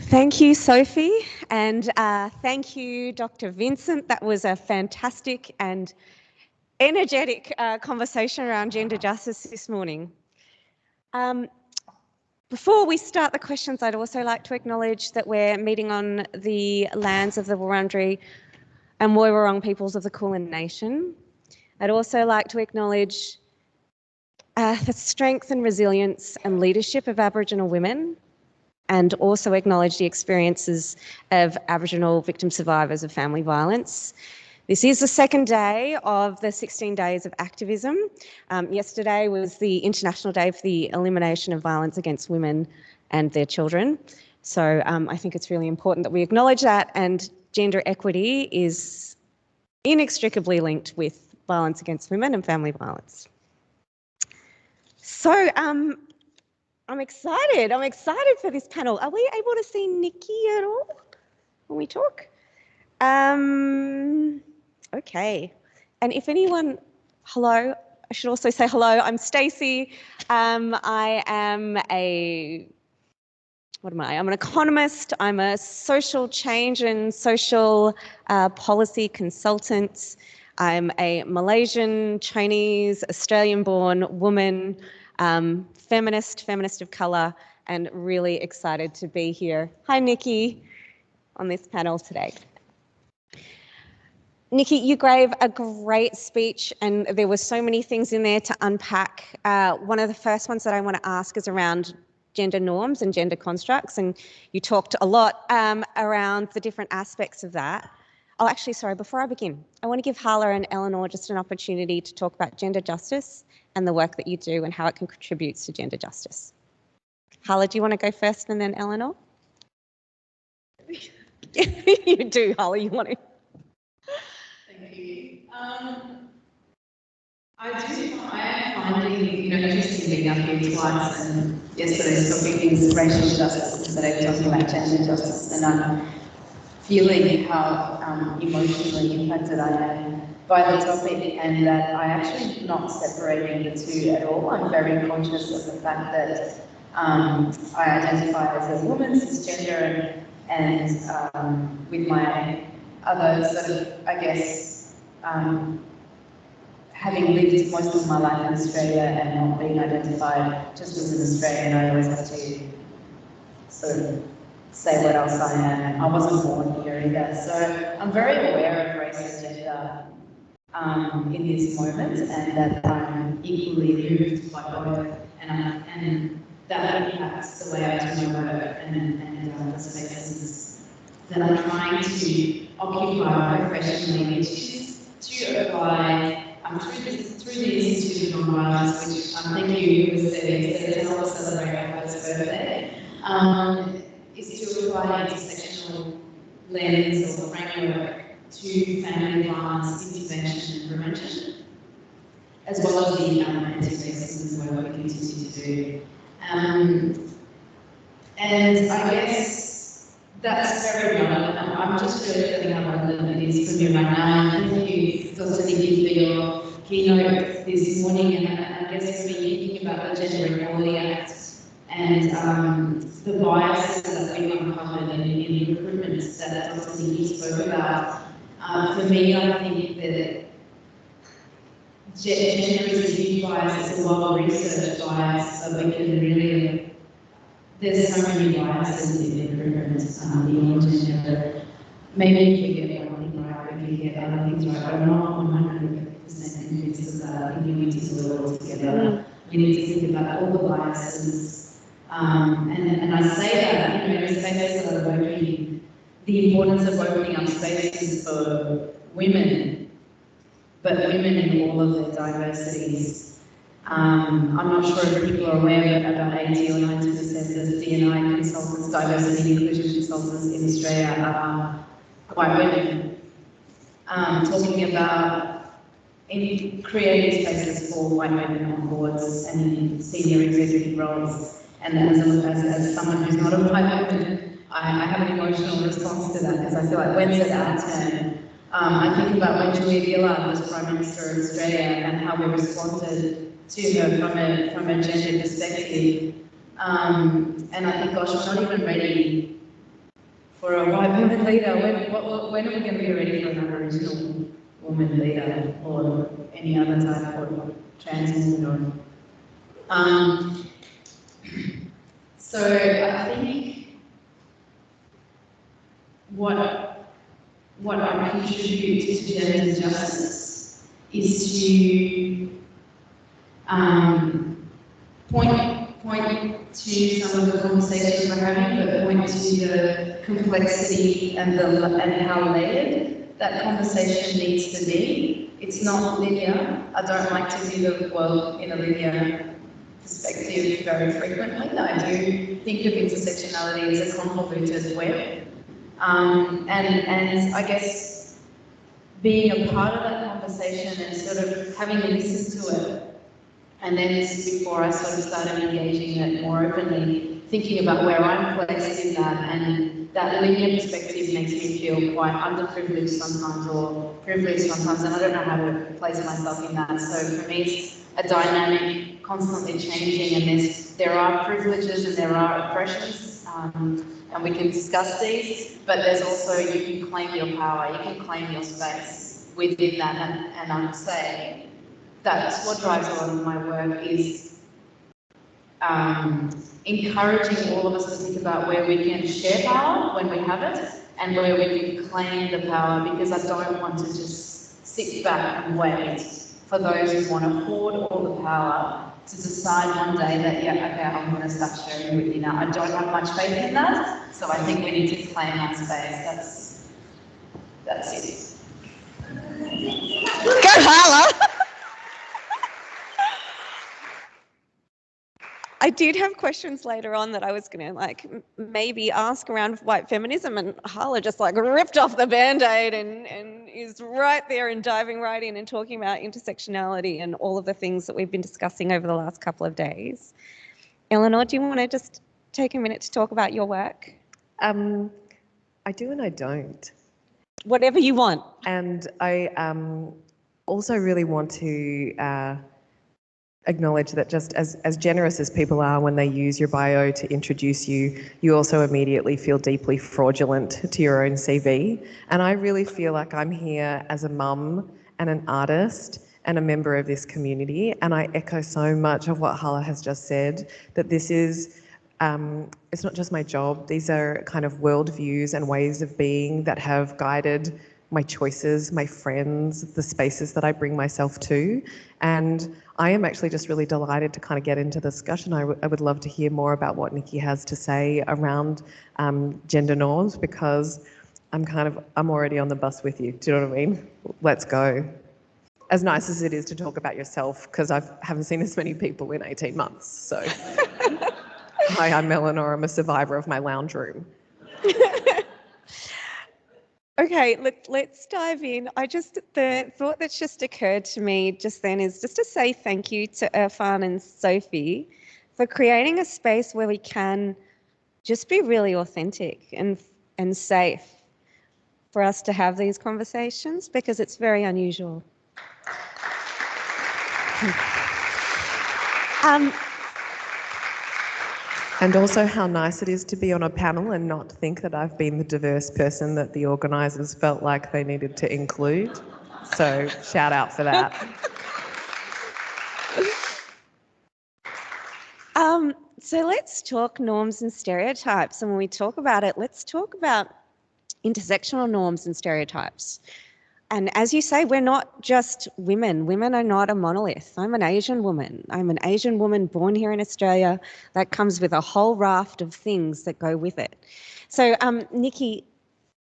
Thank you, Sophie, and thank you, Dr. Vincent. That was a fantastic and energetic conversation around gender justice this morning. Before we start the questions, I'd also like to acknowledge that we're meeting on the lands of the Wurundjeri and Woiwurrung peoples of the Kulin Nation. I'd also like to acknowledge the strength and resilience and leadership of Aboriginal women, and also acknowledge the experiences of Aboriginal victim survivors of family violence. This is the second day of the 16 days of activism. Yesterday was the International Day for the Elimination of Violence Against Women and their children. So I think it's really important that we acknowledge that, and gender equity is inextricably linked with violence against women and family violence. So I'm excited for this panel. Are we able to see Nikki at all when we talk? Okay. And if anyone, hello, I should also say hello, I'm Stacey. I am I'm an economist, I'm a social change and social policy consultant. I'm a Malaysian, Chinese, Australian-born woman, feminist of colour, and really excited to be here. Hi, Nikki, on this panel today. Nikki, you gave a great speech and there were so many things in there to unpack. One of the first ones that I want to ask is around gender norms and gender constructs, and you talked a lot around the different aspects of that. Oh, actually, sorry, before I begin, I want to give Hala and Eleanor just an opportunity to talk about gender justice and the work that you do and how it can contribute to gender justice. Hala, do you want to go first and then Eleanor? You do, Hala, you want to? Thank you. I am finding, interesting being up here twice, and yesterday's topic is racial justice, and today we're talking about gender justice, and I'm feeling how emotionally impacted I am by the topic, and that I actually not separating the two at all. I'm very conscious of the fact that I identify as a woman, cisgender, and with my other sort of, I guess, having lived most of my life in Australia and not being identified just as an Australian, I always have to sort of say what else I am. I wasn't born here either. So I'm very aware of race and gender in this moment, and that I'm equally moved by both, and that impacts the way I do my work and the spaces that I'm trying to occupy professionally, which is to apply through the Institute of Non-Violence, which thank you, was there to help us celebrate our first birthday, is to apply intersectional lens or framework to family violence intervention and prevention, as well as the anti-racism work we continue to do. And I guess that's very relevant. I'm just really feeling how relevant it is for me right now. And thank you, Dr. Nikki, for your keynote this morning. And I guess for me thinking about the Gender Equality Act and the biases that we've uncovered in recruitment that Dr. Nikki spoke about. For me, I think that gender is a huge bias, it's a well-researched bias, so we can really, there's so many biases in recruitment beyond gender. Maybe we get one thing right, we get other things right, but I'm not 100% convinced of that. I think we need to do it all together. We need to think about all the biases. And I say that, in spaces that are working, the importance of opening up spaces for women, but women in all of their diversities. I'm not sure if people are aware, but about 80 or 90% of D&I consultants, diversity and inclusion consultants in Australia are white women. Talking about creating spaces for white women on boards and in senior executive roles. And as someone who's not a white woman, I have an emotional response to that because I feel like when's it our turn? I think about when Julia Gillard was Prime Minister of Australia and how we responded to her from a gender perspective. And I think, gosh, we're not even ready for a white woman leader. When are we going to be ready for an Aboriginal woman leader or any other type of trans woman? So I think what I contribute to gender justice is to point to some of the conversations we're having, but point to the complexity and how layered that conversation needs to be. It's not linear. I don't like to view the world in a linear perspective very frequently. I do think of intersectionality as a convoluted web. And I guess being a part of that conversation and sort of having listened to it, and then this is before I sort of started engaging it more openly, thinking about where I'm placed in that, and that linear perspective makes me feel quite underprivileged sometimes or privileged sometimes, and I don't know how to place myself in that. So for me, it's a dynamic, constantly changing, and there are privileges and there are oppressions, and we can discuss these, but there's also, you can claim your power, you can claim your space within that, and I'm saying that's what drives a lot of my work, is encouraging all of us to think about where we can share power when we have it, and where we can claim the power, because I don't want to just sit back and wait for those who want to hoard all the power to decide one day that, yeah, okay, I'm going to start sharing with you now. I don't have much faith in that, so I think we need to claim our space. That's it. Go Hala! I did have questions later on that I was going to maybe ask around white feminism, and Hala just ripped off the Band-Aid and is right there and diving right in and talking about intersectionality and all of the things that we've been discussing over the last couple of days. Eleanor, do you want to just take a minute to talk about your work? I do and I don't. Whatever you want. And I also really want to acknowledge that just as generous as people are when they use your bio to introduce you, you also immediately feel deeply fraudulent to your own CV. And I really feel like I'm here as a mum and an artist and a member of this community. And I echo so much of what Hala has just said, that this is, it's not just my job. These are kind of worldviews and ways of being that have guided my choices, my friends, the spaces that I bring myself to. And I am actually just really delighted to kind of get into the discussion. I would love to hear more about what Nikki has to say around gender norms, because I'm already on the bus with you. Do you know what I mean? Let's go. As nice as it is to talk about yourself, because I haven't seen as many people in 18 months. So, hi, I'm Eleanor. I'm a survivor of my lounge room. Okay, look, let's dive in. The thought that's just occurred to me just then is just to say thank you to Irfan and Sophie for creating a space where we can just be really authentic and safe for us to have these conversations, because it's very unusual. And also how nice it is to be on a panel and not think that I've been the diverse person that the organisers felt like they needed to include. So shout out for that. So let's talk norms and stereotypes. And when we talk about it, let's talk about intersectional norms and stereotypes. And as you say, we're not just women. Women are not a monolith. I'm an Asian woman. I'm an Asian woman born here in Australia. That comes with a whole raft of things that go with it. So, Nikki,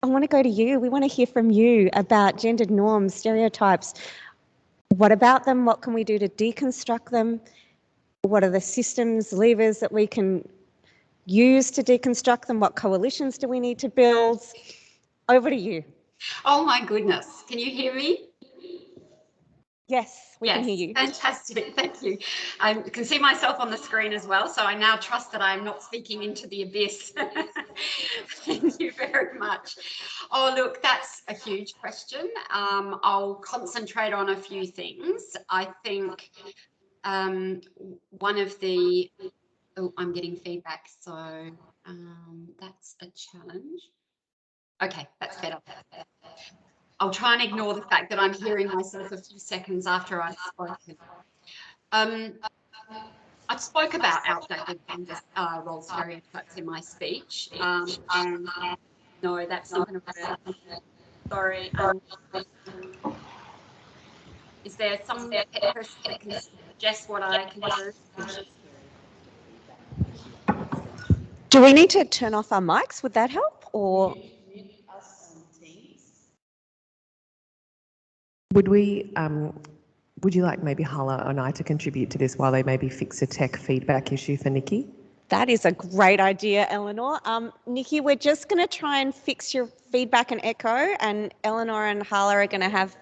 I want to go to you. We want to hear from you about gendered norms, stereotypes. What about them? What can we do to deconstruct them? What are the systems, levers that we can use to deconstruct them? What coalitions do we need to build? Over to you. Oh my goodness. Can you hear me? Yes, we can hear you. Fantastic. Thank you. I can see myself on the screen as well, so I now trust that I'm not speaking into the abyss. Thank you very much. Oh, look, that's a huge question. I'll concentrate on a few things. I think one of the... Oh, I'm getting feedback, so that's a challenge. Okay, that's better. I'll try and ignore the fact that I'm hearing myself a few seconds after I've spoken. I spoke about outdated gender role stereotypes in my speech, and no, that's not going to work. Sorry. Is there some person that can suggest what I can do? Do we need to turn off our mics? Would that help? Or would you like maybe Hala and I to contribute to this while they maybe fix a tech feedback issue for Nikki? that is a great idea, Eleanor. Nikki, we're just going to try and fix your feedback and echo, and Eleanor and Hala are going to have.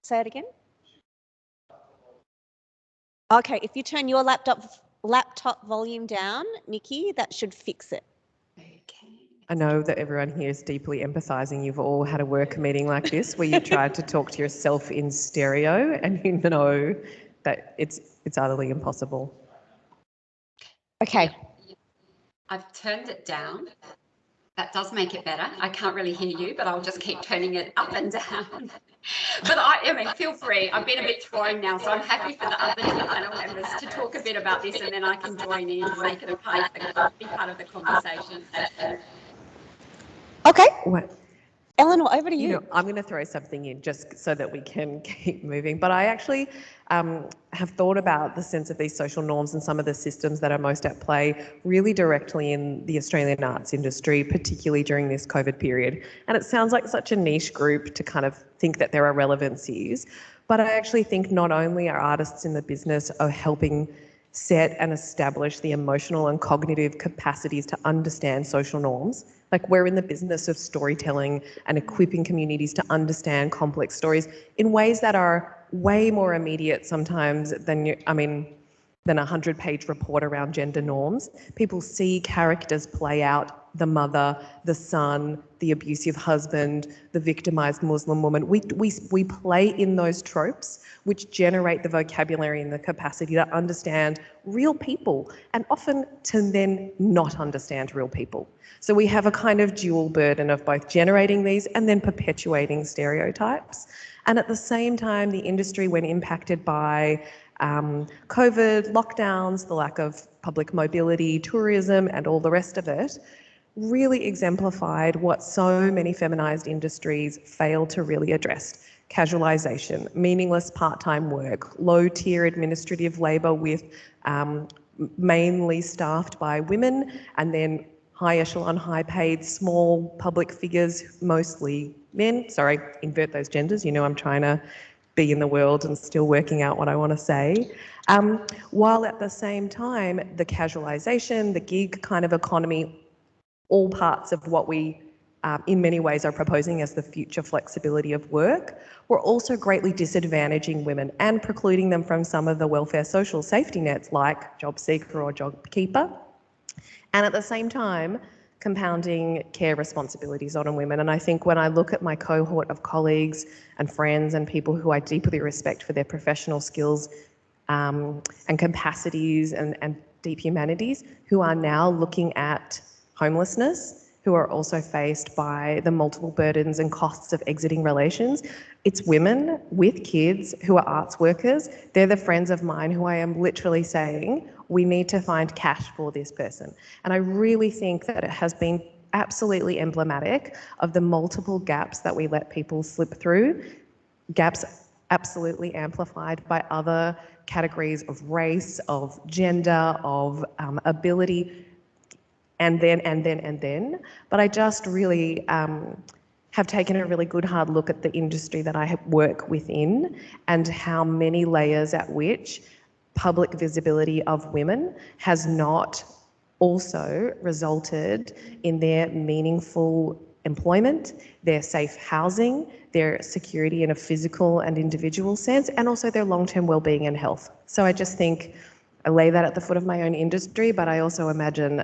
Say it again. Okay, if you turn your laptop volume down, Nikki, that should fix it. I know that everyone here is deeply empathising. You've all had a work meeting like this where you tried to talk to yourself in stereo, and you know that it's utterly impossible. Okay. I've turned it down. That does make it better. I can't really hear you, but I'll just keep turning it up and down. But I mean, feel free. I've been a bit thrown now, so I'm happy for the other two panel members to talk a bit about this, and then I can join in and make it be part of the conversation. Okay. What? Eleanor, over to you. You know, I'm going to throw something in just so that we can keep moving. But I actually have thought about the sense of these social norms and some of the systems that are most at play really directly in the Australian arts industry, particularly during this COVID period. And it sounds like such a niche group to kind of think that there are relevancies. But I actually think not only are artists in the business of helping set and establish the emotional and cognitive capacities to understand social norms. Like, we're in the business of storytelling and equipping communities to understand complex stories in ways that are way more immediate sometimes than a 100-page report around gender norms. People see characters play out: the mother, the son, the abusive husband, the victimized Muslim woman. We play in those tropes, which generate the vocabulary and the capacity to understand real people, and often to then not understand real people. So we have a kind of dual burden of both generating these and then perpetuating stereotypes. And at the same time, the industry, when impacted by COVID, lockdowns, the lack of public mobility, tourism, and all the rest of it, really exemplified what so many feminised industries fail to really address: casualisation, meaningless part-time work, low-tier administrative labour with mainly staffed by women, and then high echelon, high paid, small public figures, mostly men. Sorry, invert those genders. You know, I'm trying to be in the world and still working out what I want to say. While at the same time, the casualisation, the gig kind of economy, all parts of what we in many ways are proposing as the future flexibility of work, we're also greatly disadvantaging women and precluding them from some of the welfare social safety nets like JobSeeker or JobKeeper. And at the same time, compounding care responsibilities on women. And I think when I look at my cohort of colleagues and friends and people who I deeply respect for their professional skills and capacities and deep humanities, who are now looking at homelessness, who are also faced by the multiple burdens and costs of exiting relations. It's women with kids who are arts workers. They're the friends of mine who I am literally saying, we need to find cash for this person. And I really think that it has been absolutely emblematic of the multiple gaps that we let people slip through, gaps absolutely amplified by other categories of race, of gender, of ability, and then. But I just really have taken a really good hard look at the industry that I work within and how many layers at which public visibility of women has not also resulted in their meaningful employment, their safe housing, their security in a physical and individual sense, and also their long-term well-being and health. So I just think I lay that at the foot of my own industry, but I also imagine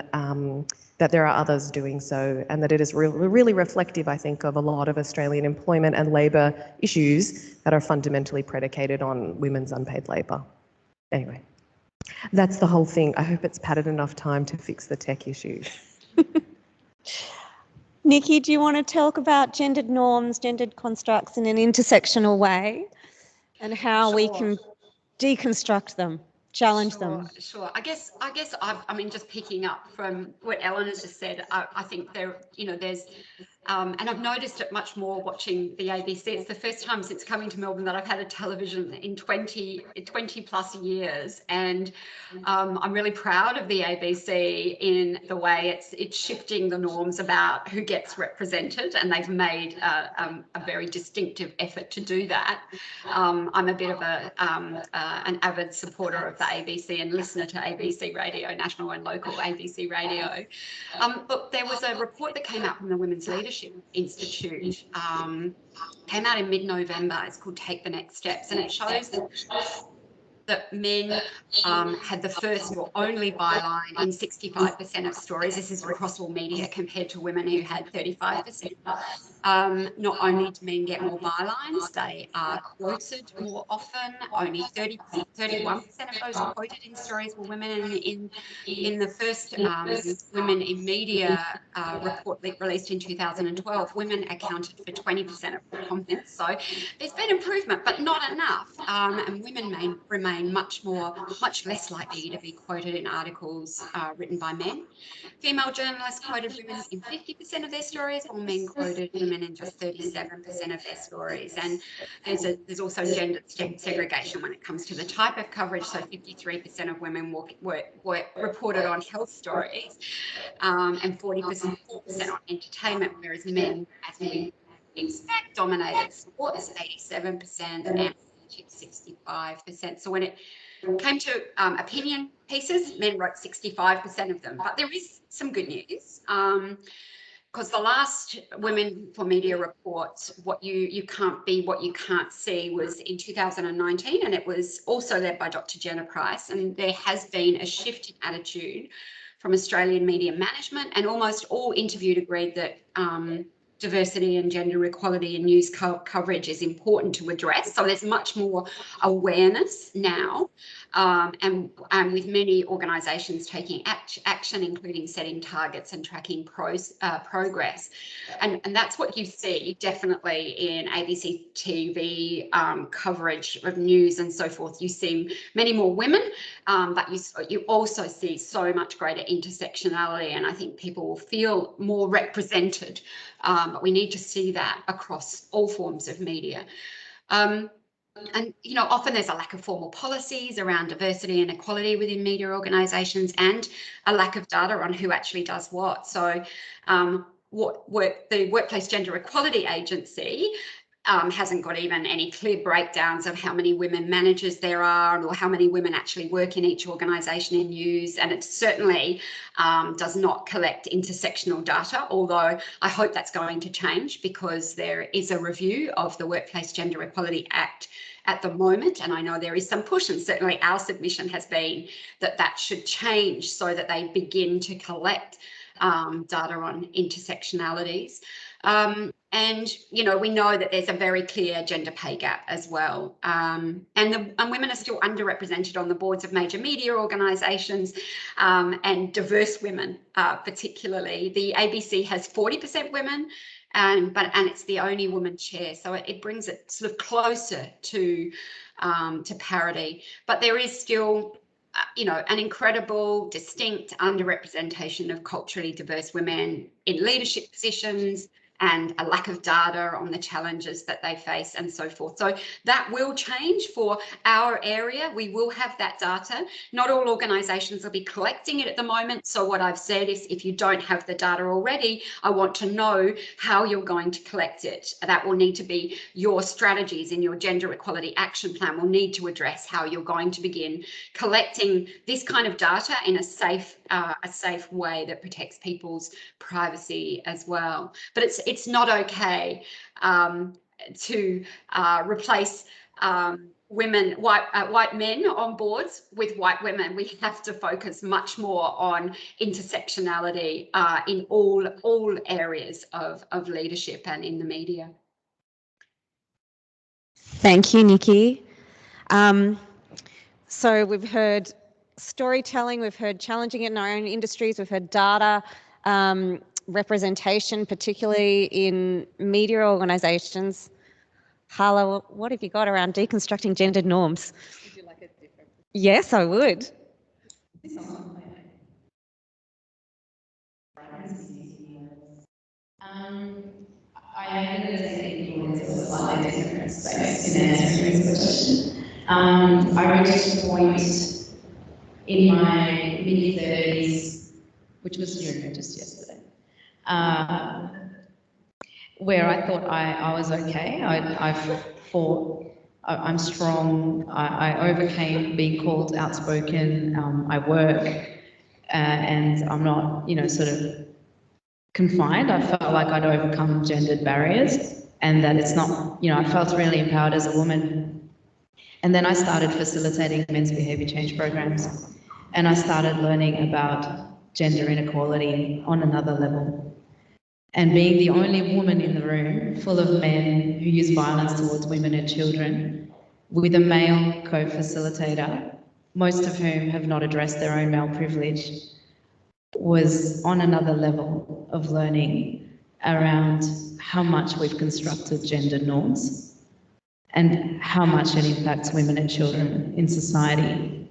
that there are others doing so, and that it is really reflective, I think, of a lot of Australian employment and labour issues that are fundamentally predicated on women's unpaid labour. Anyway, that's the whole thing. I hope it's padded enough time to fix the tech issues. Nikki, do you want to talk about gendered norms, gendered constructs in an intersectional way, and how we can deconstruct them, challenge them? Sure. I guess I mean, just picking up from what Ellen has just said, I think there's and I've noticed it much more watching the ABC. It's the first time since coming to Melbourne that I've had a television in 20 plus years. And I'm really proud of the ABC in the way it's shifting the norms about who gets represented. And they've made a very distinctive effort to do that. I'm a bit of an avid supporter of the ABC and listener to ABC radio, national and local ABC radio. But there was a report that came out from the Women's Leadership Institute, came out in mid-November. It's called Take the Next Steps, and it shows that men had the first or only byline in 65% of stories. This is across all media, compared to women who had 35%. Not only do men get more bylines, they are quoted more often. Only 31% of those quoted in stories were women. And in the first Women in Media report released in 2012, women accounted for 20% of the comments. So there's been improvement, but not enough. And women remain much less likely to be quoted in articles written by men. Female journalists quoted women in 50% of their stories, while men quoted women in just 37% of their stories. And there's also gender segregation when it comes to the type of coverage. So 53% of women were reported on health stories, and 40% on entertainment, whereas men, as we expect, dominated sports, 87%, and 65%. So when it came to opinion pieces, men wrote 65% of them. But there is some good news, because the last Women for Media report, What You Can't Be, What You Can't See, was in 2019, and it was also led by Dr. Jenna Price. And there has been a shift in attitude from Australian media management, and almost all interviewed agreed that diversity and gender equality in news coverage is important to address. So there's much more awareness now, and with many organisations taking action, including setting targets and tracking progress. And that's what you see definitely in ABC TV coverage of news and so forth. You see many more women, but you also see so much greater intersectionality, and I think people will feel more represented. But we need to see that across all forms of media. And, often there's a lack of formal policies around diversity and equality within media organisations, and a lack of data on who actually does what. So the Workplace Gender Equality Agency hasn't got even any clear breakdowns of how many women managers there are, or how many women actually work in each organisation in news. And it certainly does not collect intersectional data, although I hope that's going to change, because there is a review of the Workplace Gender Equality Act at the moment, and I know there is some push, and certainly our submission has been that should change so that they begin to collect data on intersectionalities. And we know that there's a very clear gender pay gap as well, and women are still underrepresented on the boards of major media organisations, and diverse women particularly. The ABC has 40% women, and it's the only woman chair, so it brings it sort of closer to parity. But there is still an incredible, distinct underrepresentation of culturally diverse women in leadership positions, and a lack of data on the challenges that they face and so forth. So that will change for our area. We will have that data. Not all organisations will be collecting it at the moment. So what I've said is, if you don't have the data already, I want to know how you're going to collect it. That will need to be your strategies in your gender equality action plan. Will need to address how you're going to begin collecting this kind of data in a safe way that protects people's privacy as well. But it's not okay to replace white men on boards with white women. We have to focus much more on intersectionality in all areas of leadership and in the media. Thank you, Nikki. So we've heard storytelling, we've heard challenging it in our own industries, we've heard data. representation, particularly in media organisations. Hala, what have you got around deconstructing gendered norms? Would you like a different? Yes, I would. I am going to take you into a slightly different space in answering this question. I reached a point in my mid-30s, which was just yesterday, where I thought I was okay. I fought. I'm strong. I overcame being called outspoken. I work, and I'm not, sort of confined. I felt like I'd overcome gendered barriers, and that it's not, I felt really empowered as a woman. And then I started facilitating men's behaviour change programs, and I started learning about gender inequality on another level. And being the only woman in the room full of men who use violence towards women and children, with a male co-facilitator, most of whom have not addressed their own male privilege, was on another level of learning around how much we've constructed gender norms and how much it impacts women and children in society.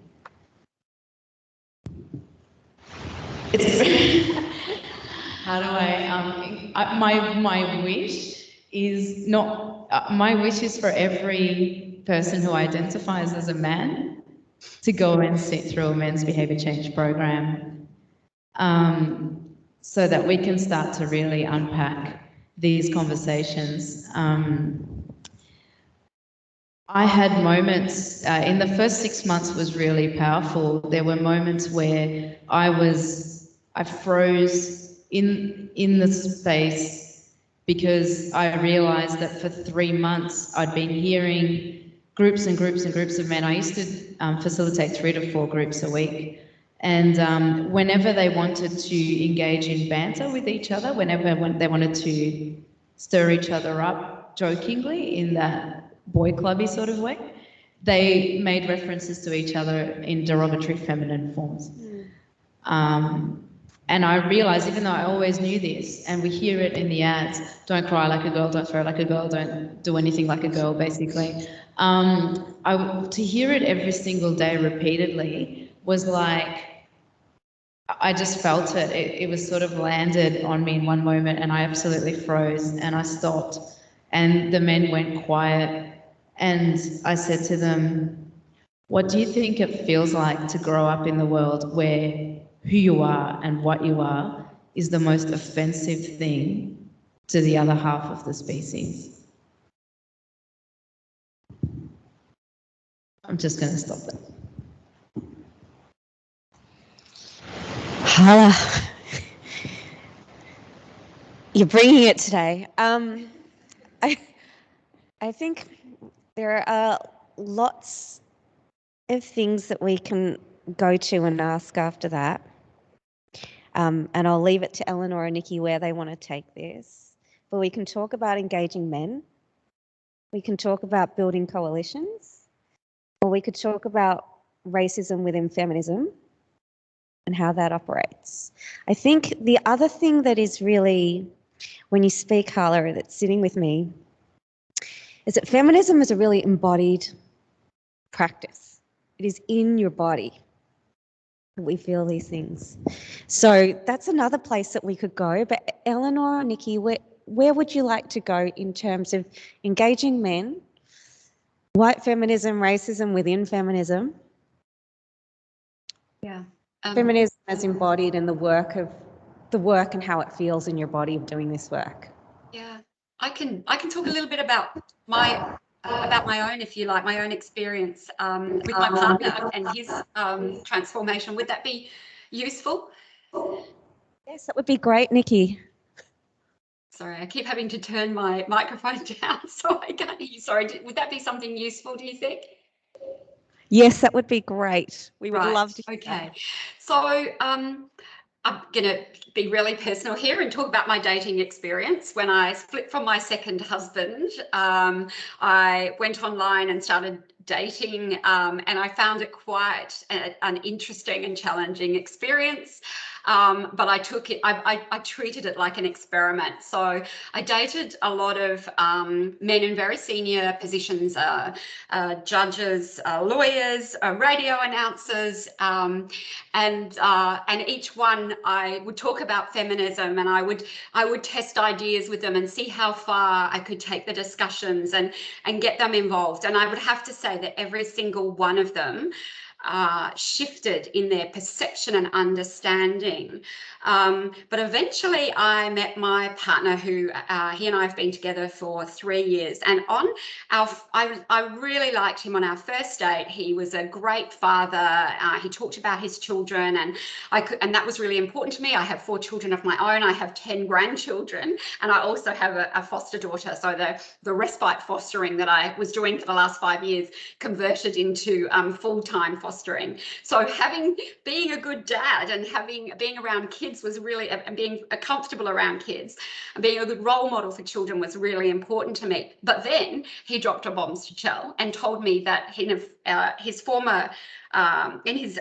How do my wish is not, my wish is for every person who identifies as a man to go and sit through a men's behaviour change program, so that we can start to really unpack these conversations. I had moments, in the first 6 months was really powerful. There were moments where I froze in the space because I realized that for 3 months I'd been hearing groups and groups and groups of men. I used to facilitate 3 to 4 groups a week. And whenever they wanted to engage in banter with each other, whenever they wanted to stir each other up jokingly in that boy clubby sort of way, they made references to each other in derogatory feminine forms. And I realized, even though I always knew this, and we hear it in the ads, don't cry like a girl, don't throw like a girl, don't do anything like a girl, basically. To hear it every single day repeatedly was like, I just felt it. It was sort of landed on me in one moment, and I absolutely froze, and I stopped, and the men went quiet, and I said to them, what do you think it feels like to grow up in the world where who you are and what you are is the most offensive thing to the other half of the species? I'm just going to stop there. Hala, you're bringing it today. I think there are lots of things that we can go to and ask after that. And I'll leave it to Eleanor and Nikki where they want to take this. But we can talk about engaging men. We can talk about building coalitions. Or we could talk about racism within feminism and how that operates. I think the other thing that is really, when you speak, Hala, that's sitting with me, is that feminism is a really embodied practice. It is in your body that we feel these things. So that's another place that we could go. But Eleanor, Nikki, where would you like to go in terms of engaging men, white feminism, racism within feminism? Yeah. Feminism as embodied in the work and how it feels in your body of doing this work. Yeah, I can talk a little bit about my own, if you like, my own experience with my partner and his transformation. Would that be useful? Yes, that would be great, Nikki. Sorry, I keep having to turn my microphone down so I can't hear you. Sorry, would that be something useful, do you think? Yes, that would be great. We would Right. love to hear Okay. that. So I'm going to be really personal here and talk about my dating experience. When I split from my second husband, I went online and started dating, and I found it quite an interesting and challenging experience. but I took it, I treated it like an experiment. So I dated a lot of men in very senior positions, judges, lawyers, radio announcers, and each one I would talk about feminism, and I would test ideas with them and see how far I could take the discussions and get them involved. And I would have to say that every single one of them shifted in their perception and understanding. But eventually I met my partner, who he and I have been together for 3 years. And on I really liked him on our first date. He was a great father. He talked about his children, and and that was really important to me. I have 4 children of my own. I have 10 grandchildren, and I also have a foster daughter. So the respite fostering that I was doing for the last 5 years converted into full-time fostering. So being a good dad and being around kids was really, and being comfortable around kids and being a good role model for children was really important to me. But then he dropped a bombshell and told me that his former, in his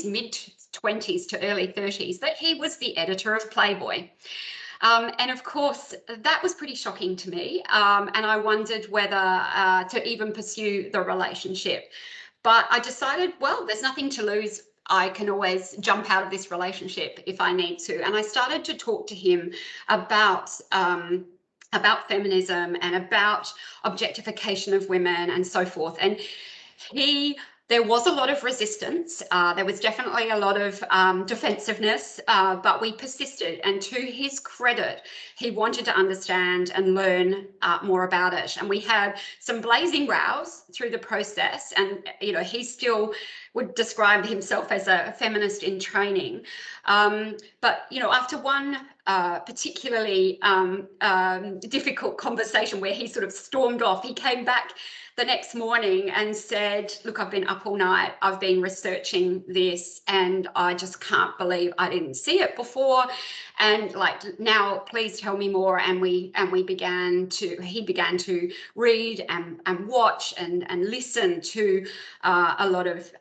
mid-20s to early 30s, that he was the editor of Playboy. And of course, that was pretty shocking to me. And I wondered whether to even pursue the relationship. But I decided, well, there's nothing to lose. I can always jump out of this relationship if I need to. And I started to talk to him about feminism and about objectification of women and so forth. And there was a lot of resistance. There was definitely a lot of defensiveness, but we persisted. And to his credit, he wanted to understand and learn more about it. And we had some blazing rows through the process. And, he still would describe himself as a feminist in training. But, after one particularly difficult conversation where he sort of stormed off, he came back the next morning and said, look, I've been up all night. I've been researching this and I just can't believe I didn't see it before. And now please tell me more. And he began to read and watch and listen to a lot of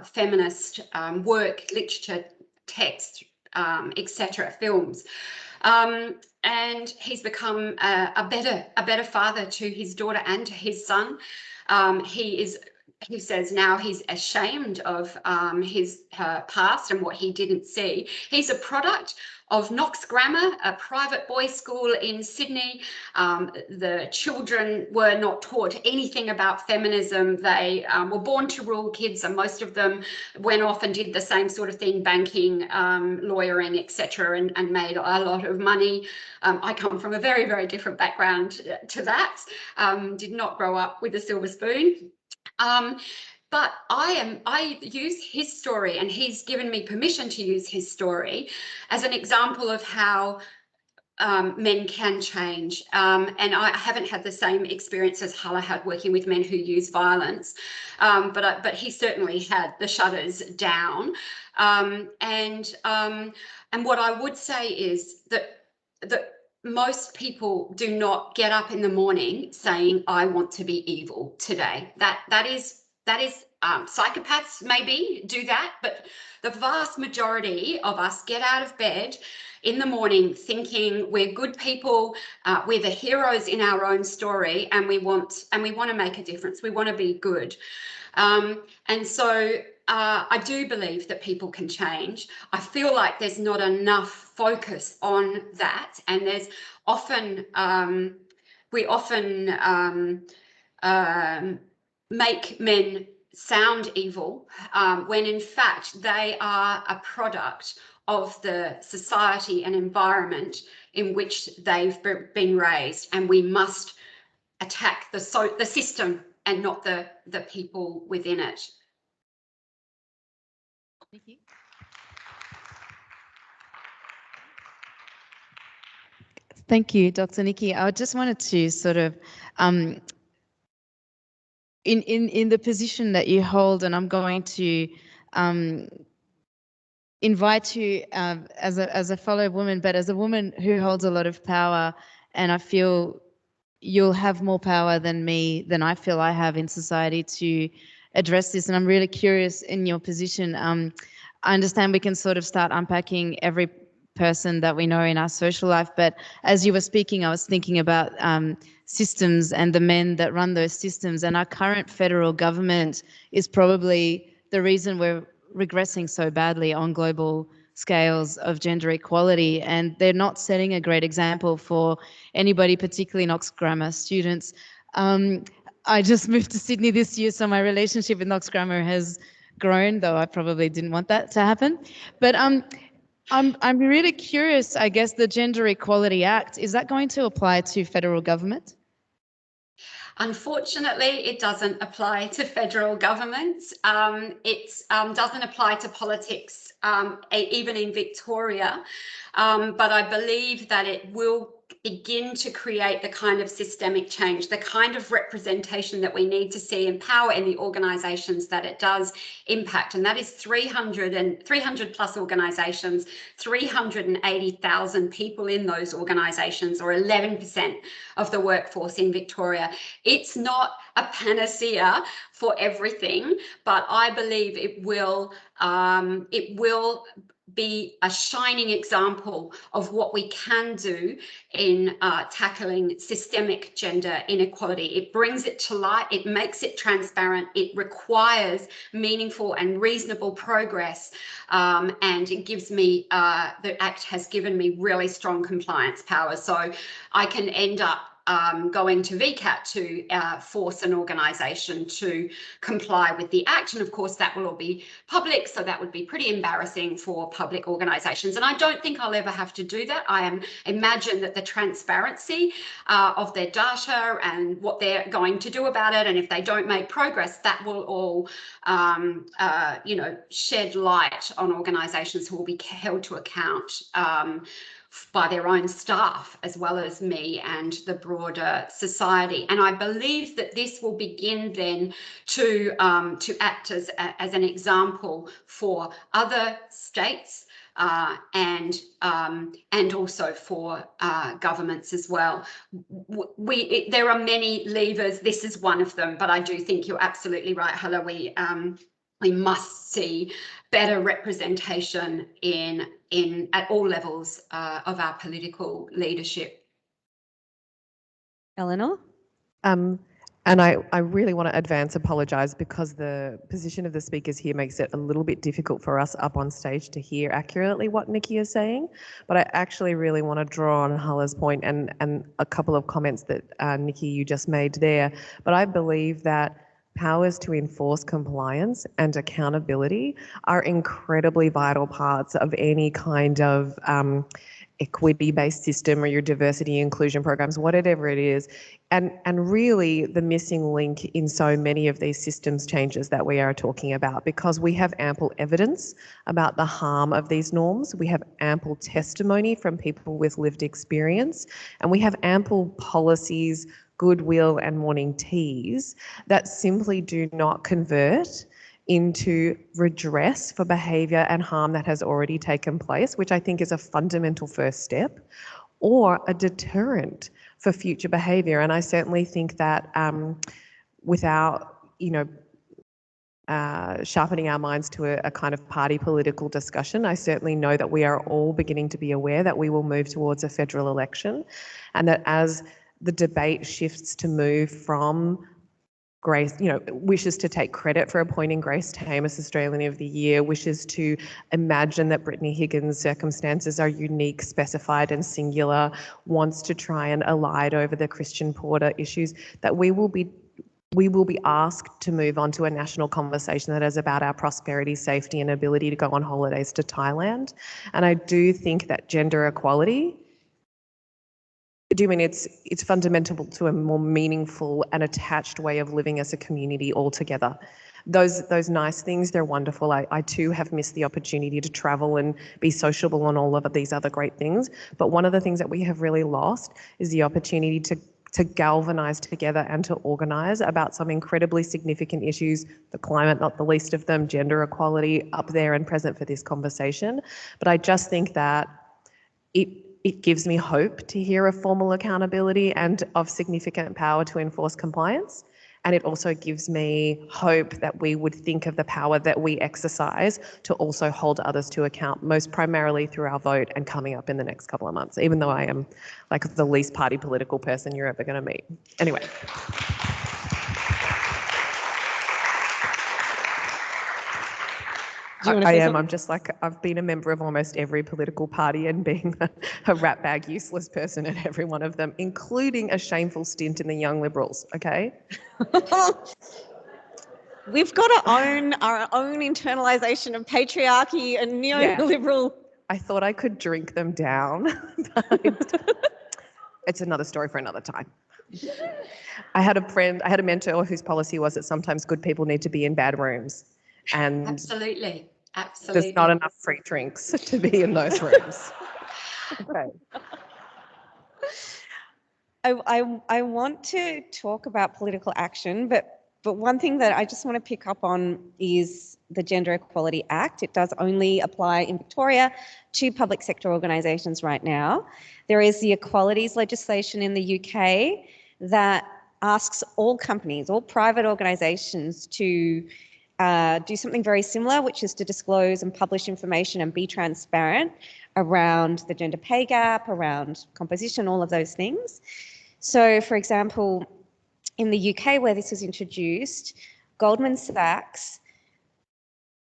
feminist work, literature, text, etc., films. And he's become a better father to his daughter and to his son. He says now he's ashamed of his past and what he didn't see. He's a product of Knox Grammar, a private boys' school in Sydney. The children were not taught anything about feminism. They were born to rule kids, and most of them went off and did the same sort of thing, banking, lawyering, etc., and made a lot of money. I come from a very, very different background to that. Did not grow up with a silver spoon. But I use his story, and he's given me permission to use his story as an example of how men can change. And I haven't had the same experience as Hala had working with men who use violence, but he certainly had the shutters down. And what I would say is that most people do not get up in the morning saying, I want to be evil today. That is psychopaths maybe do that, but the vast majority of us get out of bed in the morning thinking we're good people, we're the heroes in our own story, and we want to make a difference. We want to be good. And so I do believe that people can change. I feel like there's not enough focus on that, and there's often we often make men sound evil when in fact they are a product of the society and environment in which they've been raised, and we must attack the system and not the people within it. Thank you. Thank you, Dr. Nikki. I just wanted to sort of, in the position that you hold, and I'm going to invite you as a fellow woman, but as a woman who holds a lot of power, and I feel you'll have more power than I feel I have in society to address this. And I'm really curious in your position. I understand we can sort of start unpacking every person that we know in our social life, but as you were speaking, I was thinking about systems and the men that run those systems, and our current federal government is probably the reason we're regressing so badly on global scales of gender equality, and they're not setting a great example for anybody, particularly Knox Grammar students. I just moved to Sydney this year, so my relationship with Knox Grammar has grown, though I probably didn't want that to happen. But I'm really curious, I guess, the Gender Equality Act, is that going to apply to federal government? Unfortunately, it doesn't apply to federal governments. It doesn't apply to politics, even in Victoria. But I believe that it will begin to create the kind of systemic change, the kind of representation that we need to see in power in the organisations that it does impact. And that is 300 plus organisations, 380,000 people in those organisations, or 11% of the workforce in Victoria. It's not a panacea for everything, but I believe it will be a shining example of what we can do in tackling systemic gender inequality. It brings it to light, it makes it transparent, it requires meaningful and reasonable progress, and it gives me, the Act has given me really strong compliance powers. So I can end up going to VCAT to force an organisation to comply with the Act. And of course, that will all be public, so that would be pretty embarrassing for public organisations. And I don't think I'll ever have to do that. I imagine that the transparency of their data and what they're going to do about it, and if they don't make progress, that will all shed light on organisations who will be held to account by their own staff, as well as me and the broader society. And I believe that this will begin then to act as an example for other states and also for governments as well. There are many levers. This is one of them, but I do think you're absolutely right, Hala. We must see better representation at all levels of our political leadership. Eleanor? And I really want to apologise, because the position of the speakers here makes it a little bit difficult for us up on stage to hear accurately what Nikki is saying. But I actually really want to draw on Hala's point and a couple of comments that Nikki, you just made there. But I believe that powers to enforce compliance and accountability are incredibly vital parts of any kind of equity-based system, or your diversity inclusion programs, whatever it is. And really the missing link in so many of these systems changes that we are talking about, because we have ample evidence about the harm of these norms. We have ample testimony from people with lived experience, and we have ample policies, goodwill and morning teas that simply do not convert into redress for behaviour and harm that has already taken place, which I think is a fundamental first step, or a deterrent for future behaviour. And I certainly think that without, sharpening our minds to a kind of party political discussion, I certainly know that we are all beginning to be aware that we will move towards a federal election, and that as the debate shifts to move from Grace, wishes to take credit for appointing Grace Tame as Australian of the Year, wishes to imagine that Brittany Higgins' circumstances are unique, specified and singular, wants to try and elide over the Christian Porter issues, that we will be asked to move on to a national conversation that is about our prosperity, safety and ability to go on holidays to Thailand. And I do think that gender equality, it's fundamental to a more meaningful and attached way of living as a community altogether. Those nice things, they're wonderful. I too have missed the opportunity to travel and be sociable and all of these other great things. But one of the things that we have really lost is the opportunity to galvanise together and to organise about some incredibly significant issues, the climate not the least of them, gender equality up there and present for this conversation. But I just think that it gives me hope to hear of formal accountability and of significant power to enforce compliance. And it also gives me hope that we would think of the power that we exercise to also hold others to account, most primarily through our vote and coming up in the next couple of months, even though I am like the least party political person you're ever going to meet. Anyway. I am. I'm just like, I've been a member of almost every political party and being a ratbag useless person at every one of them, including a shameful stint in the Young Liberals, okay? We've got to own our own internalisation of patriarchy and neoliberal. I thought I could drink them down, but it's another story for another time. I had a mentor whose policy was that sometimes good people need to be in bad rooms. And Absolutely. there's not enough free drinks to be in those rooms. Okay. I want to talk about political action, but one thing that I just want to pick up on is the Gender Equality Act. It does only apply in Victoria to public sector organisations right now. There is the equalities legislation in the UK that asks all companies, all private organisations to do something very similar, which is to disclose and publish information and be transparent around the gender pay gap, around composition, all of those things. So, for example, in the UK where this was introduced, Goldman Sachs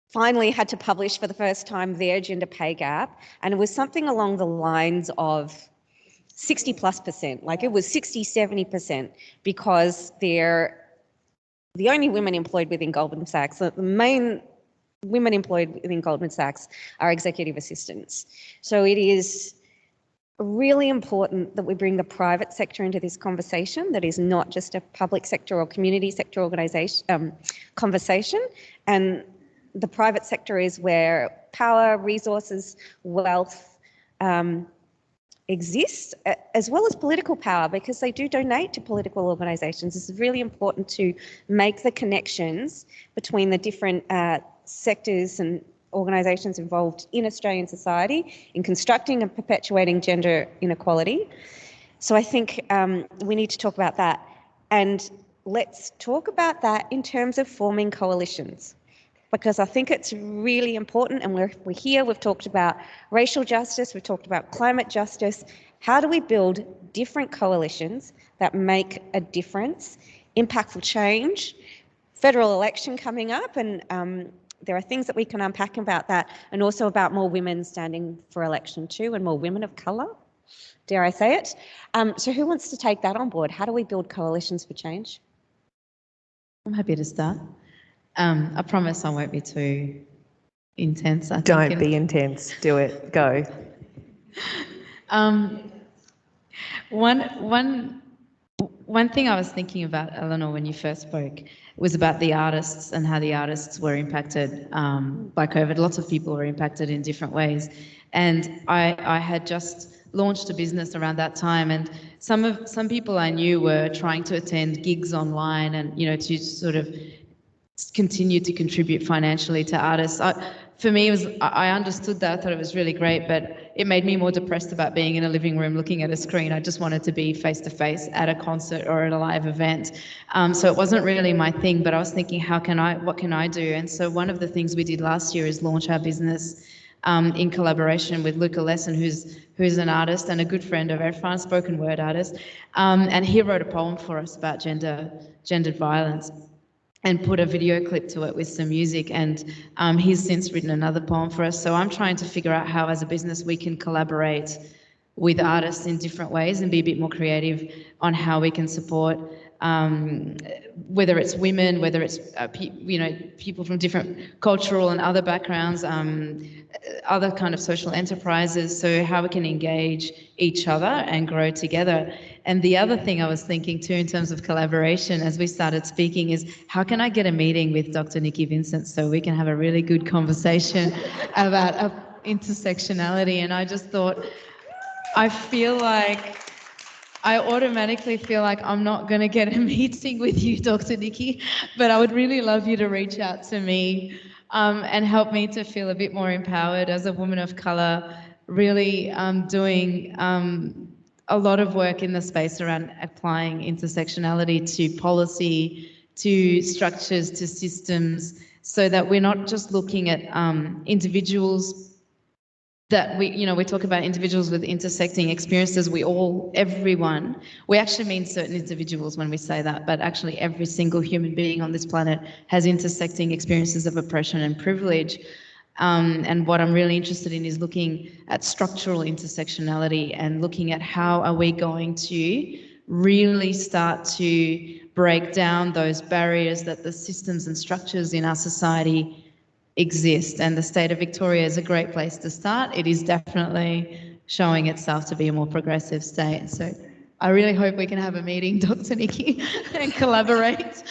finally had to publish for the first time their gender pay gap, and it was something along the lines of 60+%, like it was 60-70%, because they're the only women employed within Goldman Sachs, the main women employed within Goldman Sachs are executive assistants. So it is really important that we bring the private sector into this conversation, that is not just a public sector or community sector organisation conversation. And the private sector is where power, resources, wealth exist, as well as political power, because they do donate to political organisations. It's really important to make the connections between the different sectors and organisations involved in Australian society in constructing and perpetuating gender inequality. So I think we need to talk about that. And let's talk about that in terms of forming coalitions, because I think it's really important. And we're here, we've talked about racial justice, we've talked about climate justice. How do we build different coalitions that make a difference, impactful change, federal election coming up, and there are things that we can unpack about that, and also about more women standing for election too, and more women of colour, dare I say it. So who wants to take that on board? How do we build coalitions for change? I'm happy to start. I promise I won't be too intense. Don't be intense. Do it. Go. One thing I was thinking about, Eleanor, when you first spoke, was about the artists and how the artists were impacted by COVID. Lots of people were impacted in different ways. And I had just launched a business around that time, and some people I knew were trying to attend gigs online and, you know, to sort of continue to contribute financially to artists. For me, I understood that. I thought it was really great, but it made me more depressed about being in a living room looking at a screen. I just wanted to be face to face at a concert or at a live event. So it wasn't really my thing, but I was thinking, what can I do? And so one of the things we did last year is launch our business in collaboration with Luca Lesson, who's an artist and a good friend of Irfan, spoken word artist. And he wrote a poem for us about gendered violence, and put a video clip to it with some music, and he's since written another poem for us. So I'm trying to figure out how, as a business, we can collaborate with artists in different ways and be a bit more creative on how we can support, whether it's women, whether it's people from different cultural and other backgrounds, other kind of social enterprises, so how we can engage each other and grow together. And the other thing I was thinking too, in terms of collaboration, as we started speaking, is how can I get a meeting with Dr. Nikki Vincent so we can have a really good conversation about intersectionality? And I just thought, I automatically feel like I'm not going to get a meeting with you, Dr. Nikki, but I would really love you to reach out to me and help me to feel a bit more empowered as a woman of colour, really doing a lot of work in the space around applying intersectionality to policy, to structures, to systems, so that we're not just looking at individuals that we talk about individuals with intersecting experiences. Everyone, we actually mean certain individuals when we say that, but actually every single human being on this planet has intersecting experiences of oppression and privilege. And what I'm really interested in is looking at structural intersectionality and looking at how are we going to really start to break down those barriers that the systems and structures in our society exist. And the state of Victoria is a great place to start. It is definitely showing itself to be a more progressive state. So I really hope we can have a meeting, Dr. Nikki, and collaborate.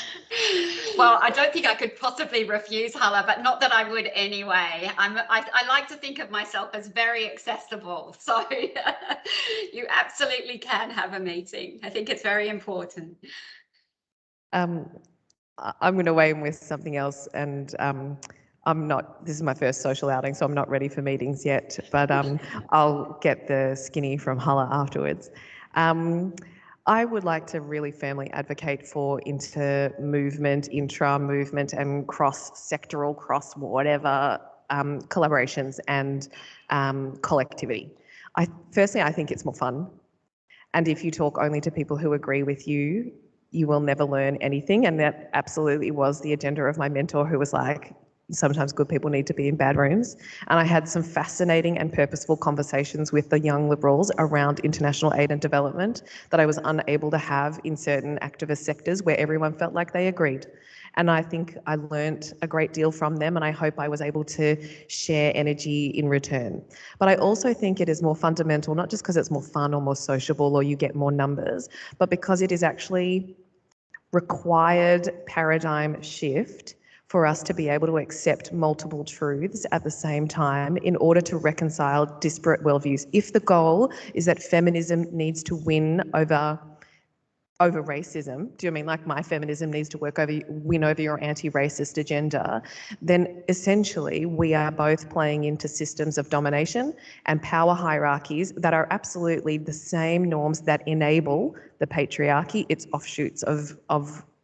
Well, I don't think I could possibly refuse, Hala, but not that I would anyway. I like to think of myself as very accessible. So you absolutely can have a meeting. I think it's very important. I'm going to weigh in with something else, and this is my first social outing, so I'm not ready for meetings yet, but I'll get the skinny from Hala afterwards. I would like to really firmly advocate for inter-movement, intra-movement and cross-sectoral, cross-whatever collaborations and collectivity. Firstly, I think it's more fun. And if you talk only to people who agree with you, you will never learn anything. And that absolutely was the agenda of my mentor, who was like, sometimes good people need to be in bad rooms. And I had some fascinating and purposeful conversations with the young Liberals around international aid and development that I was unable to have in certain activist sectors where everyone felt like they agreed. And I think I learnt a great deal from them, and I hope I was able to share energy in return. But I also think it is more fundamental, not just because it's more fun or more sociable or you get more numbers, but because it is actually required paradigm shift for us to be able to accept multiple truths at the same time in order to reconcile disparate worldviews. If the goal is that feminism needs to win over racism, do you mean like my feminism needs to win over your anti-racist agenda, then essentially we are both playing into systems of domination and power hierarchies that are absolutely the same norms that enable the patriarchy, its offshoots of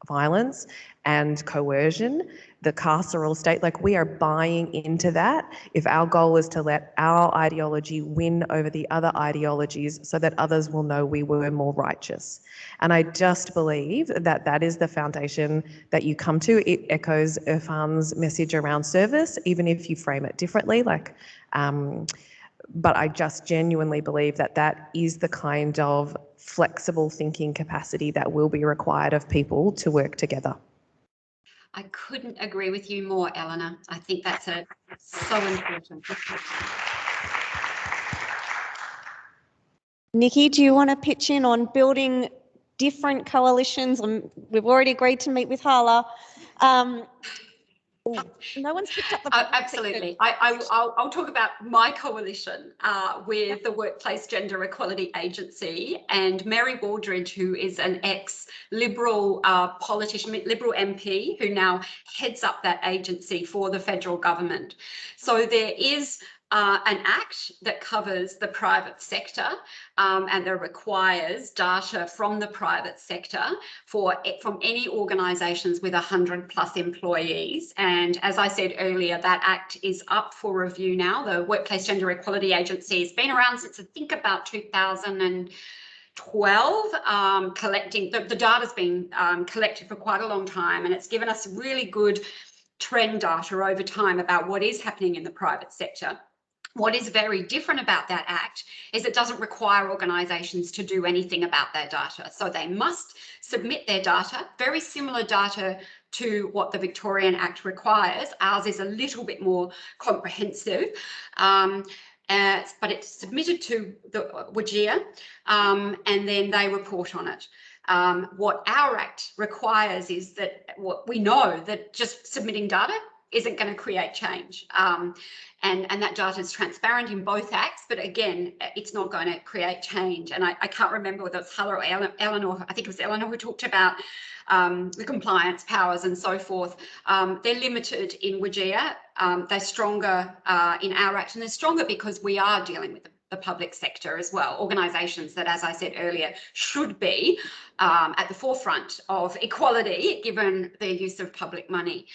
violence and coercion, the carceral state. Like, we are buying into that if our goal is to let our ideology win over the other ideologies so that others will know we were more righteous. And I just believe that that is the foundation that you come to. It echoes Irfan's message around service, even if you frame it differently. But I just genuinely believe that that is the kind of flexible thinking capacity that will be required of people to work together. I couldn't agree with you more, Eleanor. I think that's so important. Nikki, do you want to pitch in on building different coalitions? We've already agreed to meet with Hala. No one's picked up the absolutely. I'll talk about my coalition with the Workplace Gender Equality Agency and Mary Waldridge, who is an ex-Liberal politician, Liberal MP, who now heads up that agency for the federal government. So there is an act that covers the private sector and that requires data from the private sector from any organisations with 100+ employees. And as I said earlier, that act is up for review now. The Workplace Gender Equality Agency has been around since I think about 2012, collecting, the data's been collected for quite a long time, and it's given us really good trend data over time about what is happening in the private sector. What is very different about that act is it doesn't require organisations to do anything about their data. So they must submit their data, very similar data to what the Victorian Act requires. Ours is a little bit more comprehensive. But it's submitted to the WGEA and then they report on it. What our Act requires is that we know that just submitting data isn't going to create change. And that data is transparent in both acts, but again, it's not going to create change. And I can't remember whether it's Hala or Eleanor, I think it was Eleanor who talked about the compliance powers and so forth. They're limited in WGEA. They're stronger in our act, and they're stronger because we are dealing with the public sector as well, organisations that, as I said earlier, should be at the forefront of equality given their use of public money.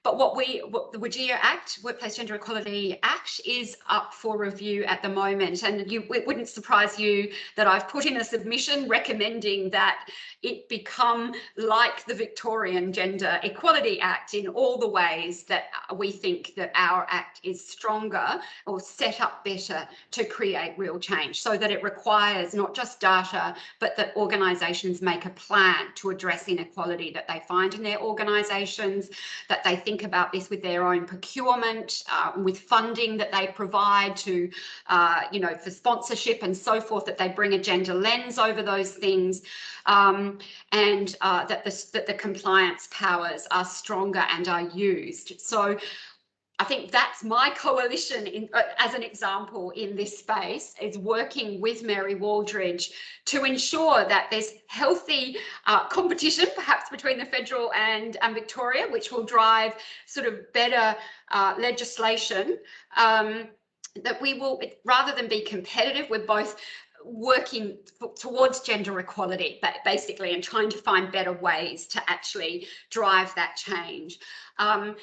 But what the WGEA Act, Workplace Gender Equality Act, is up for review at the moment. And it wouldn't surprise you that I've put in a submission recommending that it become like the Victorian Gender Equality Act in all the ways that we think that our Act is stronger or set up better to create real change, so that it requires not just data, but that organisations make a plan to address inequality that they find in their organisations, that they think about this with their own procurement, with funding that they provide to, for sponsorship and so forth, that they bring a gender lens over those things, and that the compliance powers are stronger and are used. So I think that's my coalition as an example in this space, is working with Mary Waldridge to ensure that there's healthy competition, perhaps between the federal and Victoria, which will drive sort of better legislation, that we will, rather than be competitive, we're both working towards gender equality, basically, and trying to find better ways to actually drive that change. And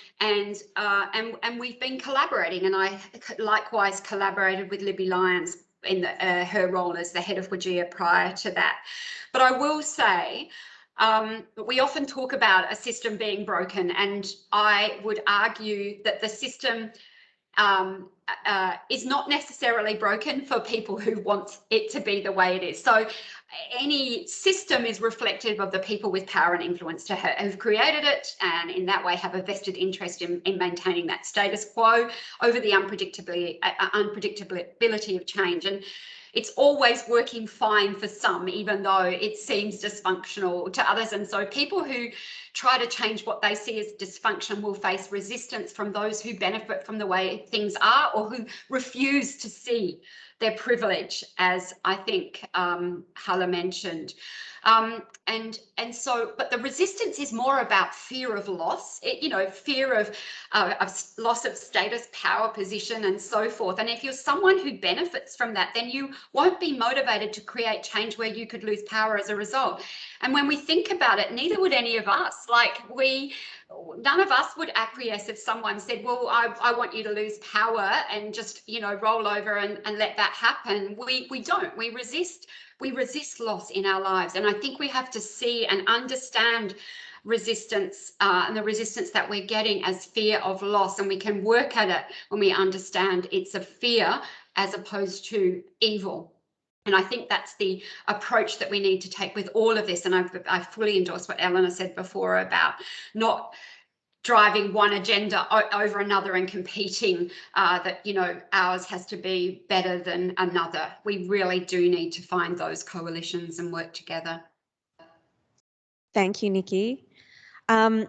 we've been collaborating, and I likewise collaborated with Libby Lyons in her role as the head of WGEA prior to that. But I will say, we often talk about a system being broken, and I would argue that the system is not necessarily broken for people who want it to be the way it is. So any system is reflective of the people with power and influence to have created it, and in that way have a vested interest in maintaining that status quo over the unpredictability of change. And it's always working fine for some, even though it seems dysfunctional to others. And so people who try to change what they see as dysfunction will face resistance from those who benefit from the way things are, or who refuse to see their privilege, as I think Hala mentioned. But the resistance is more about fear of loss, fear of loss of status, power, position, and so forth. And if you're someone who benefits from that, then you won't be motivated to create change where you could lose power as a result. And when we think about it, neither would any of us. None of us would acquiesce if someone said, well, I want you to lose power and just, roll over and let that happen. We don't. We resist loss in our lives. And I think we have to see and understand resistance and the resistance that we're getting as fear of loss. And we can work at it when we understand it's a fear as opposed to evil. And I think that's the approach that we need to take with all of this. And I fully endorse what Eleanor said before about not driving one agenda over another and competing, that, ours has to be better than another. We really do need to find those coalitions and work together. Thank you, Nikki. Are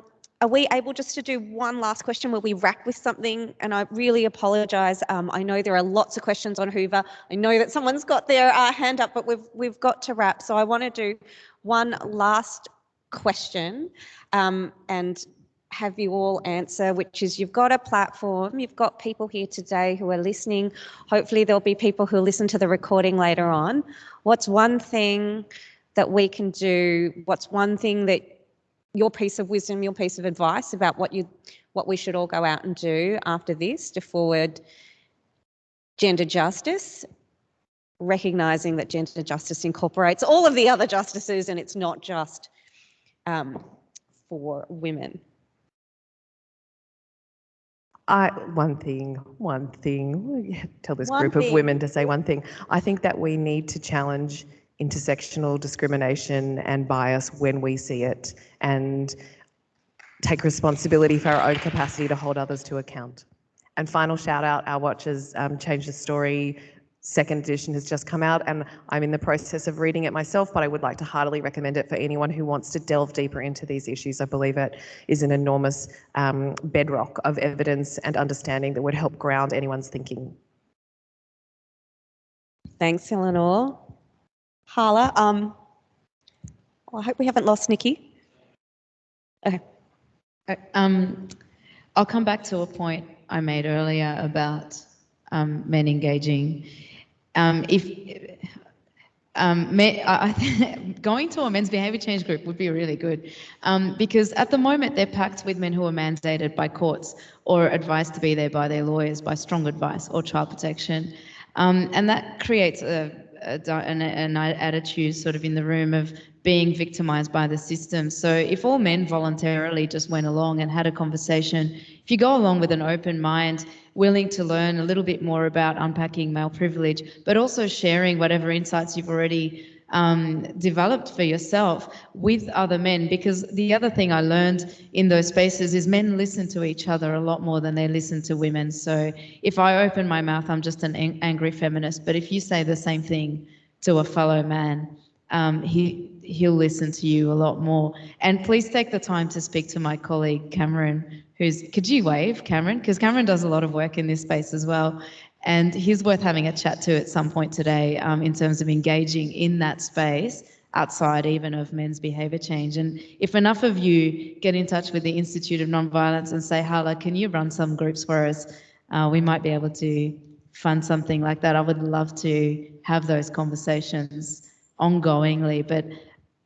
we able just to do one last question where we wrap with something? And I really apologise. I know there are lots of questions on Hoover. I know that someone's got their hand up, but we've got to wrap. So I want to do one last question and have you all answer, which is, you've got a platform, you've got people here today who are listening. Hopefully there'll be people who listen to the recording later on. What's one thing that we can do? What's one thing that your piece of wisdom, your piece of advice about what we should all go out and do after this to forward gender justice, recognising that gender justice incorporates all of the other justices and it's not just for women? One thing. Tell this group of women to say one thing. I think that we need to challenge intersectional discrimination and bias when we see it, and take responsibility for our own capacity to hold others to account. And final shout out, Our Watchers Change the Story second edition has just come out, and I'm in the process of reading it myself, but I would like to heartily recommend it for anyone who wants to delve deeper into these issues. I believe it is an enormous bedrock of evidence and understanding that would help ground anyone's thinking. Thanks, Eleanor. Hala, I hope we haven't lost Nikki. Okay. I'll come back to a point I made earlier about men engaging. Going to a men's behaviour change group would be really good, because at the moment they're packed with men who are mandated by courts or advised to be there by their lawyers, by strong advice or child protection, and that creates an attitude sort of in the room of being victimised by the system. So if all men voluntarily just went along and had a conversation, if you go along with an open mind, willing to learn a little bit more about unpacking male privilege, but also sharing whatever insights you've already developed for yourself with other men, because the other thing I learned in those spaces is men listen to each other a lot more than they listen to women. So if I open my mouth, I'm just an angry feminist, but if you say the same thing to a fellow man, he'll listen to you a lot more. And please take the time to speak to my colleague Cameron, could you wave, Cameron? Because Cameron does a lot of work in this space as well. And he's worth having a chat to at some point today, in terms of engaging in that space outside even of men's behaviour change. And if enough of you get in touch with the Institute of Nonviolence and say, Hala, can you run some groups for us? We might be able to fund something like that. I would love to have those conversations ongoingly, but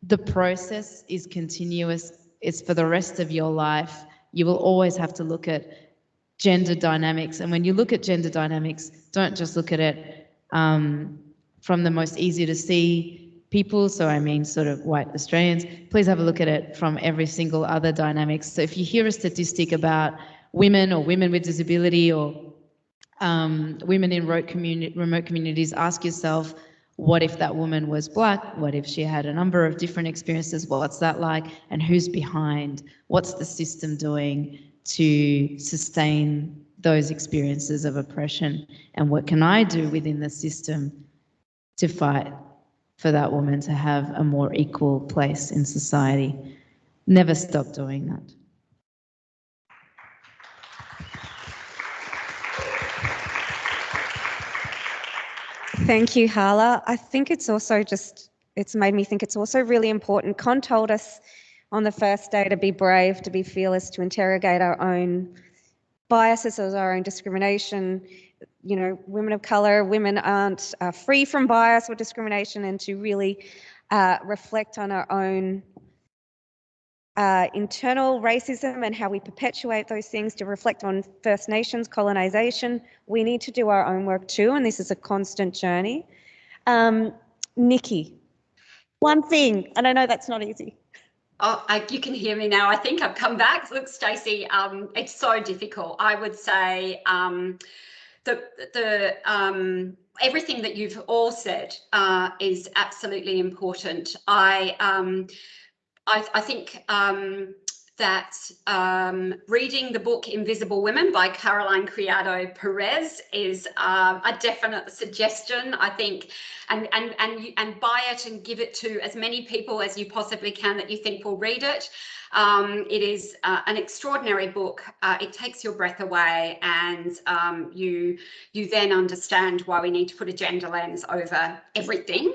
the process is continuous. It's for the rest of your life. You will always have to look at gender dynamics. And when you look at gender dynamics, don't just look at it from the most easy to see people. So I mean sort of white Australians. Please have a look at it from every single other dynamics. So if you hear a statistic about women or women with disability or women in remote communities, ask yourself, what if that woman was black? What if she had a number of different experiences? What's that like? And who's behind? What's the system doing to sustain those experiences of oppression? And what can I do within the system to fight for that woman to have a more equal place in society? Never stop doing that. Thank you, Hala. I think it's also it's made me think it's also really important. Con told us on the first day to be brave, to be fearless, to interrogate our own biases, our own discrimination. You know, women of colour, women aren't free from bias or discrimination, and to really reflect on our own internal racism and how we perpetuate those things, to reflect on First Nations colonisation. We need to do our own work too, and this is a constant journey. Nikki, one thing, and I know that's not easy. Oh, you can hear me now. I think I've come back. Look, Stacey, it's so difficult. I would say everything that you've all said is absolutely important. I think that reading the book Invisible Women by Caroline Criado Perez is a definite suggestion, I think, and buy it and give it to as many people as you possibly can that you think will read it. It is an extraordinary book. It takes your breath away, and you then understand why we need to put a gender lens over everything.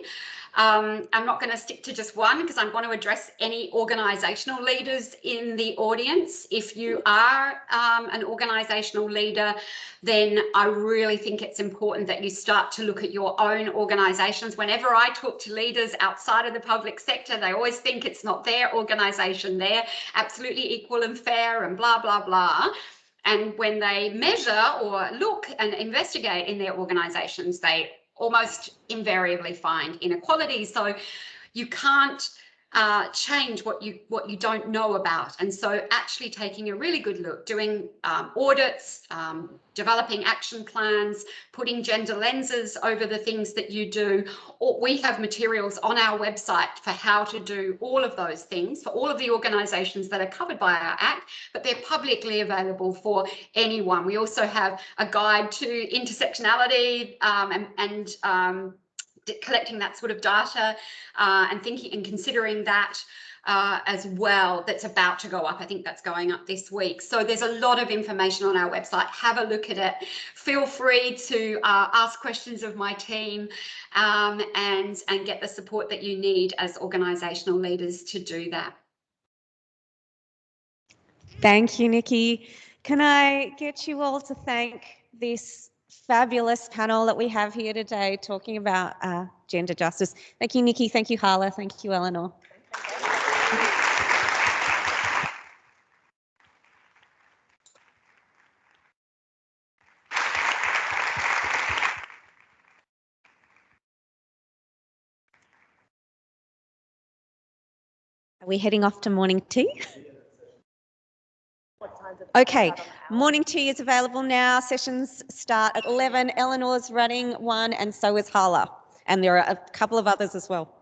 I'm not going to stick to just one, because I'm going to address any organisational leaders in the audience. If you are an organisational leader, then I really think it's important that you start to look at your own organisations. Whenever I talk to leaders outside of the public sector, they always think it's not their organisation. They're absolutely equal and fair and blah, blah, blah. And when they measure or look and investigate in their organisations, they almost invariably find inequality. So you can't change what you don't know about. And so actually taking a really good look, doing audits, developing action plans, putting gender lenses over the things that you do. We have materials on our website for how to do all of those things for all of the organisations that are covered by our Act, but they're publicly available for anyone. We also have a guide to intersectionality and collecting that sort of data and thinking and considering that as well, that's about to go up. I think that's going up this week. So there's a lot of information on our website. Have a look at it. Feel free to ask questions of my team and get the support that you need as organisational leaders to do that. Thank you, Nikki. Can I get you all to thank this fabulous panel that we have here today talking about gender justice. Thank you, Nikki. Thank you, Hala. Thank you, Eleanor. Are we heading off to morning tea? Okay, morning tea is available now. Sessions start at 11. Eleanor's running one and so is Hala. And there are a couple of others as well.